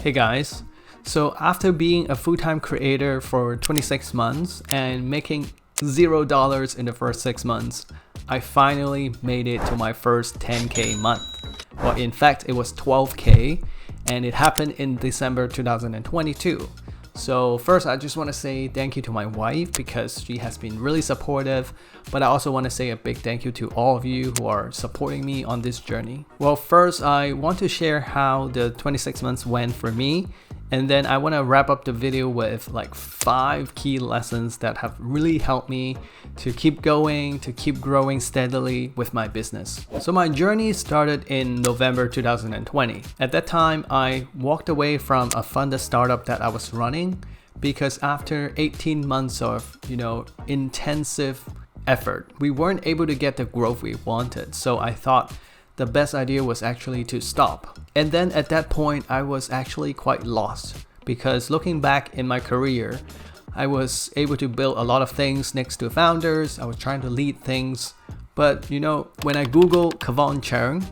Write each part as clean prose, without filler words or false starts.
Hey guys, so after being a full-time creator for 26 months and making $0 in the first 6 months, I finally made it to my first 10K month. Well, in fact, it was 12K and it happened in December 2022. So first, I just want to say thank you to my wife because she has been really supportive, but I also want to say a big thank you to all of you who are supporting me on this journey. Well, first, I want to share how the 26 months went for me, and then I want to wrap up the video with like 5 key lessons that have really helped me to keep going, to keep growing steadily with my business. So my journey started in November 2020. At that time, I walked away from a funded startup that I was running because after 18 months of, intensive effort, we weren't able to get the growth we wanted. So I thought the best idea was actually to stop. And then at that point, I was actually quite lost because looking back in my career, I was able to build a lot of things next to founders. I was trying to lead things. But when I Googled Kevon Cheng,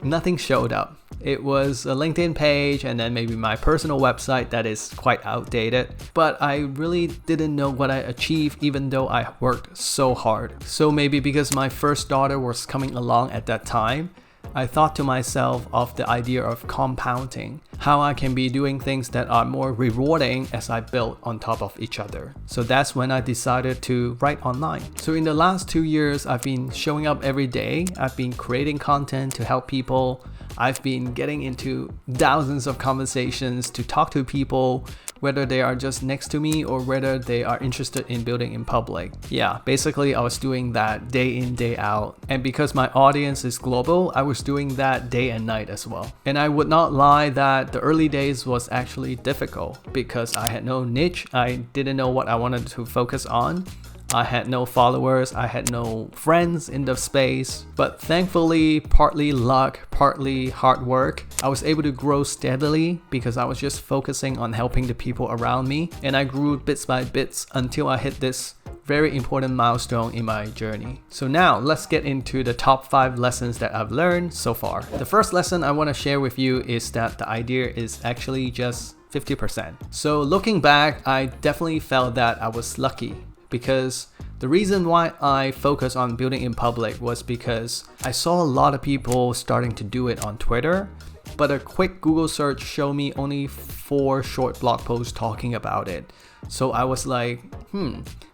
nothing showed up. It was a LinkedIn page and then maybe my personal website that is quite outdated. But I really didn't know what I achieved even though I worked so hard. So maybe because my first daughter was coming along at that time, I thought to myself of the idea of compounding, how I can be doing things that are more rewarding as I build on top of each other. So that's when I decided to write online. So in the last 2 years, I've been showing up every day. I've been creating content to help people. I've been getting into thousands of conversations to talk to people, whether they are just next to me or whether they are interested in building in public. Yeah, basically I was doing that day in, day out. And because my audience is global, I was doing that day and night as well. And I would not lie that the early days was actually difficult because I had no niche. I didn't know what I wanted to focus on. I had no followers, I had no friends in the space, but thankfully, partly luck, partly hard work, I was able to grow steadily because I was just focusing on helping the people around me, and I grew bits by bits until I hit this very important milestone in my journey. So now let's get into the top 5 lessons that I've learned so far. The first lesson I want to share with you is that the idea is actually just 50%. So looking back, I definitely felt that I was lucky, because the reason why I focus on building in public was because I saw a lot of people starting to do it on Twitter, but a quick Google search showed me only 4 short blog posts talking about it. So I was like,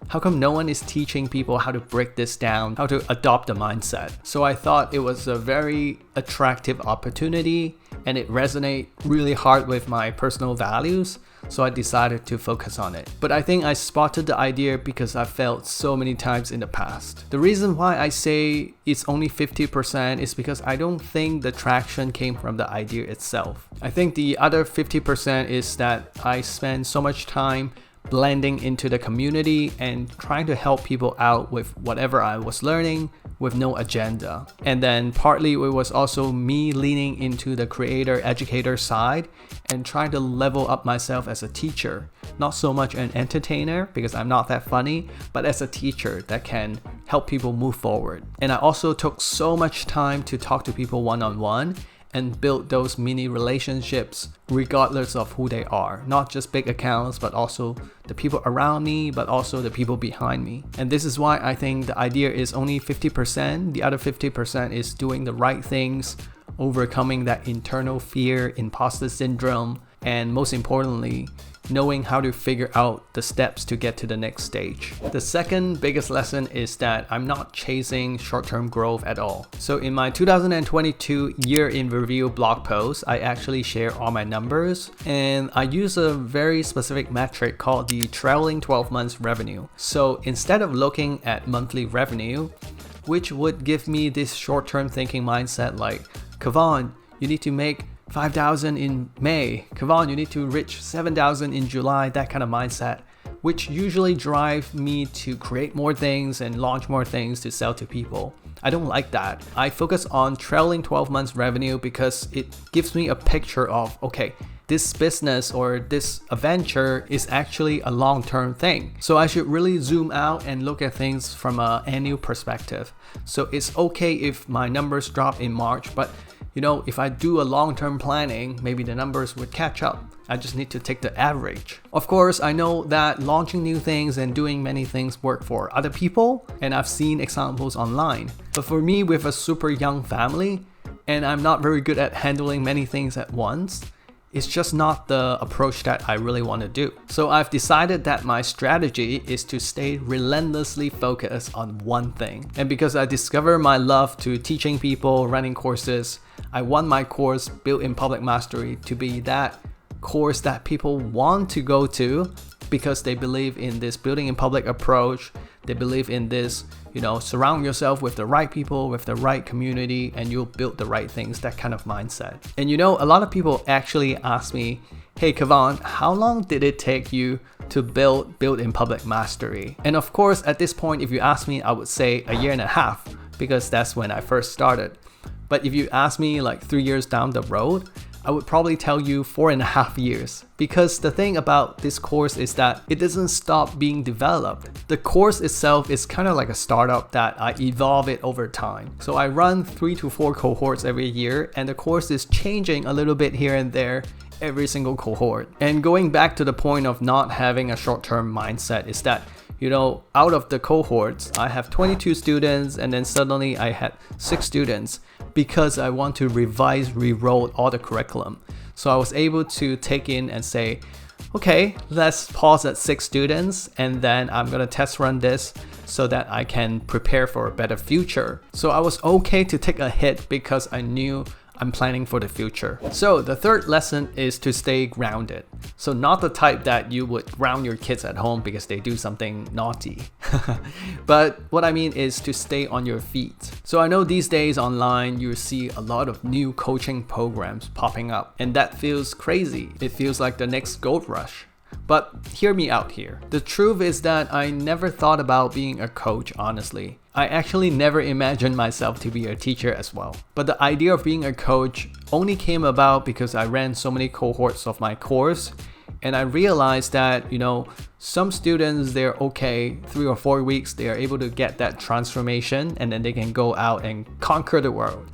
how come no one is teaching people how to break this down, how to adopt the mindset? So I thought it was a very attractive opportunity and it resonated really hard with my personal values. So I decided to focus on it. But I think I spotted the idea because I failed so many times in the past. The reason why I say it's only 50% is because I don't think the traction came from the idea itself. I think the other 50% is that I spend so much time blending into the community and trying to help people out with whatever I was learning with no agenda. And then partly it was also me leaning into the creator educator side and trying to level up myself as a teacher, not so much an entertainer because I'm not that funny, but as a teacher that can help people move forward. And I also took so much time to talk to people one-on-one and build those mini relationships regardless of who they are. Not just big accounts, but also the people around me, but also the people behind me. And this is why I think the idea is only 50%. The other 50% is doing the right things, overcoming that internal fear, imposter syndrome, and most importantly, knowing how to figure out the steps to get to the next stage. The second biggest lesson is that I'm not chasing short-term growth at all. So in my 2022 year in review blog post, I actually share all my numbers and I use a very specific metric called the trailing 12 months revenue. So instead of looking at monthly revenue, which would give me this short-term thinking mindset like, Kevon, you need to make 5,000 in May. Kevon, you need to reach 7,000 in July, that kind of mindset, which usually drive me to create more things and launch more things to sell to people. I don't like that. I focus on trailing 12 months revenue because it gives me a picture of, okay, this business or this adventure is actually a long-term thing. So I should really zoom out and look at things from an annual perspective. So it's okay if my numbers drop in March, but if I do a long-term planning, maybe the numbers would catch up. I just need to take the average. Of course, I know that launching new things and doing many things work for other people, and I've seen examples online. But for me, with a super young family, and I'm not very good at handling many things at once, it's just not the approach that I really want to do. So I've decided that my strategy is to stay relentlessly focused on one thing. And because I discovered my love to teaching people, running courses, I want my course, Built in Public Mastery, to be that course that people want to go to because they believe in this building in public approach. They believe in this, surround yourself with the right people, with the right community, and you'll build the right things, that kind of mindset. And a lot of people actually ask me, hey Kavan, how long did it take you to build in Public Mastery? And of course, at this point, if you ask me, I would say 1.5 years, because that's when I first started. But if you ask me like 3 years down the road, I would probably tell you 4.5 years, because the thing about this course is that it doesn't stop being developed. The course itself is kind of like a startup that I evolve it over time. So I run 3 to 4 cohorts every year, and the course is changing a little bit here and there every single cohort. And going back to the point of not having a short-term mindset is that out of the cohorts, I have 22 students, and then suddenly I had 6 students because I want to rewrote all the curriculum. So I was able to take in and say, okay, let's pause at 6 students, and then I'm gonna test run this so that I can prepare for a better future. So I was okay to take a hit because I knew I'm planning for the future. So the third lesson is to stay grounded. So not the type that you would ground your kids at home because they do something naughty. But what I mean is to stay on your feet. So I know these days online, you see a lot of new coaching programs popping up, and that feels crazy. It feels like the next gold rush. But hear me out here. The truth is that I never thought about being a coach, honestly. I actually never imagined myself to be a teacher as well. But the idea of being a coach only came about because I ran so many cohorts of my course, and I realized that, some students, they're okay, 3 or 4 weeks, they are able to get that transformation, and then they can go out and conquer the world.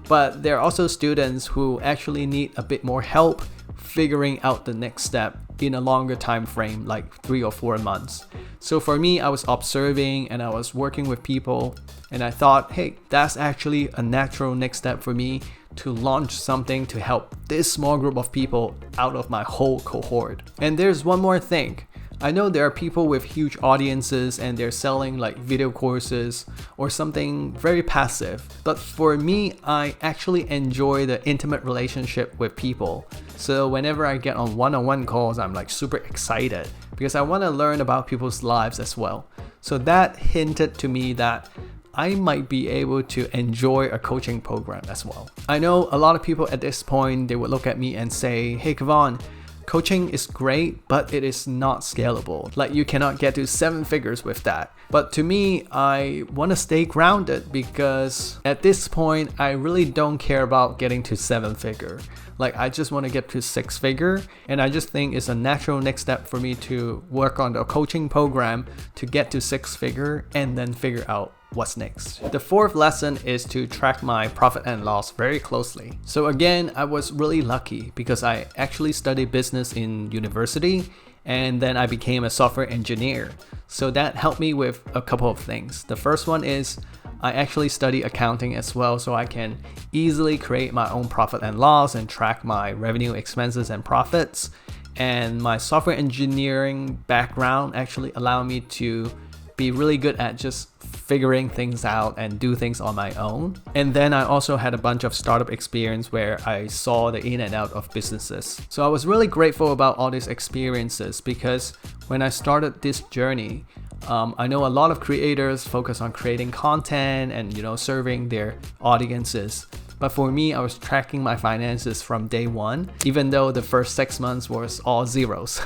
But there are also students who actually need a bit more help figuring out the next step in a longer time frame, like 3 or 4 months. So for me, I was observing and I was working with people, and I thought, hey, that's actually a natural next step for me to launch something to help this small group of people out of my whole cohort. And there's one more thing. I know there are people with huge audiences and they're selling like video courses or something very passive. But for me, I actually enjoy the intimate relationship with people. So whenever I get on one-on-one calls, I'm like super excited because I want to learn about people's lives as well. So that hinted to me that I might be able to enjoy a coaching program as well. I know a lot of people at this point, they would look at me and say, hey Kavan, coaching is great, but it is not scalable. Like you cannot get to 7 figures with that. But to me, I want to stay grounded because at this point, I really don't care about getting to 7 figure. Like I just want to get to 6 figure, and I just think it's a natural next step for me to work on the coaching program to get to 6 figure and then figure out what's next. The fourth lesson is to track my profit and loss very closely. So again, I was really lucky because I actually studied business in university and then I became a software engineer. So that helped me with a couple of things. The first one is I actually study accounting as well, so I can easily create my own profit and loss and track my revenue, expenses, and profits. And my software engineering background actually allowed me to be really good at just figuring things out and do things on my own. And then I also had a bunch of startup experience where I saw the in and out of businesses. So I was really grateful about all these experiences because when I started this journey, I know a lot of creators focus on creating content and serving their audiences. But for me, I was tracking my finances from day one, even though the first 6 months was all zeros.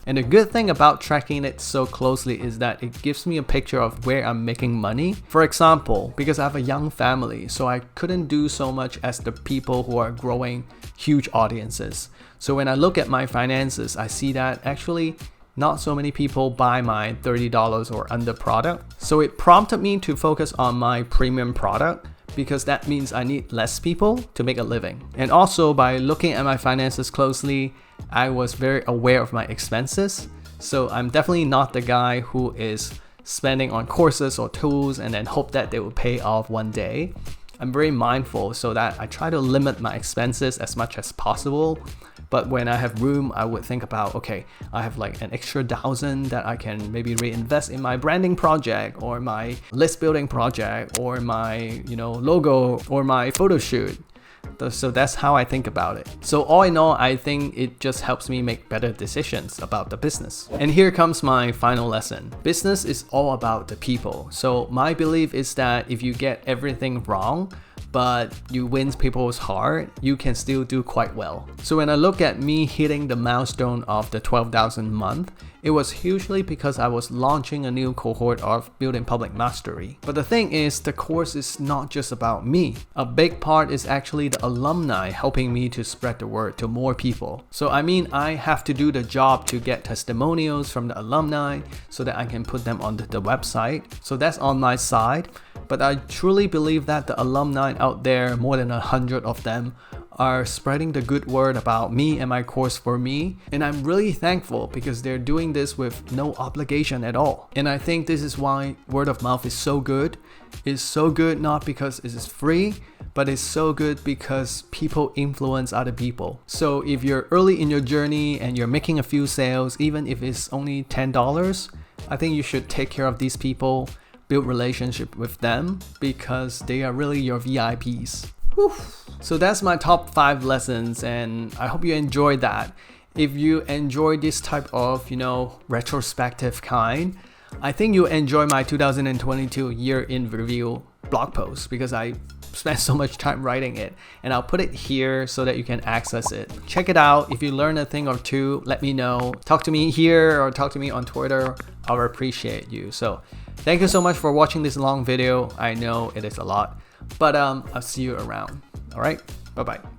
And the good thing about tracking it so closely is that it gives me a picture of where I'm making money. For example, because I have a young family, so I couldn't do so much as the people who are growing huge audiences. So when I look at my finances, I see that actually not so many people buy my $30 or under product. So it prompted me to focus on my premium product, because that means I need less people to make a living. And also by looking at my finances closely, I was very aware of my expenses. So I'm definitely not the guy who is spending on courses or tools and then hope that they will pay off one day. I'm very mindful so that I try to limit my expenses as much as possible. But when I have room, I would think about, okay, I have like an extra 1,000 that I can maybe reinvest in my branding project or my list building project or my, logo or my photo shoot. So that's how I think about it. So all in all, I think it just helps me make better decisions about the business. And here comes my final lesson. Business is all about the people. So my belief is that if you get everything wrong, but you win people's heart, you can still do quite well. So when I look at me hitting the milestone of the 12,000 month, it was hugely because I was launching a new cohort of building public mastery. But the thing is, the course is not just about me. A big part is actually the alumni helping me to spread the word to more people. So I mean, I have to do the job to get testimonials from the alumni so that I can put them on the website. So that's on my side. But I truly believe that the alumni out there, more than 100 of them, are spreading the good word about me and my course for me. And I'm really thankful because they're doing this with no obligation at all. And I think this is why word of mouth is so good. It's so good not because it is free, but it's so good because people influence other people. So if you're early in your journey and you're making a few sales, even if it's only $10, I think you should take care of these people, build relationship with them because they are really your VIPs. Whew. So that's my top 5 lessons, and I hope you enjoyed that. If you enjoy this type of, retrospective kind, I think you'll enjoy my 2022 year in review blog post because I spent so much time writing it, and I'll put it here so that you can access it. Check it out. If you learn a thing or two, let me know. Talk to me here or talk to me on Twitter. I'll appreciate you. So thank you so much for watching this long video. I know it is a lot, but I'll see you around. All right, bye-bye.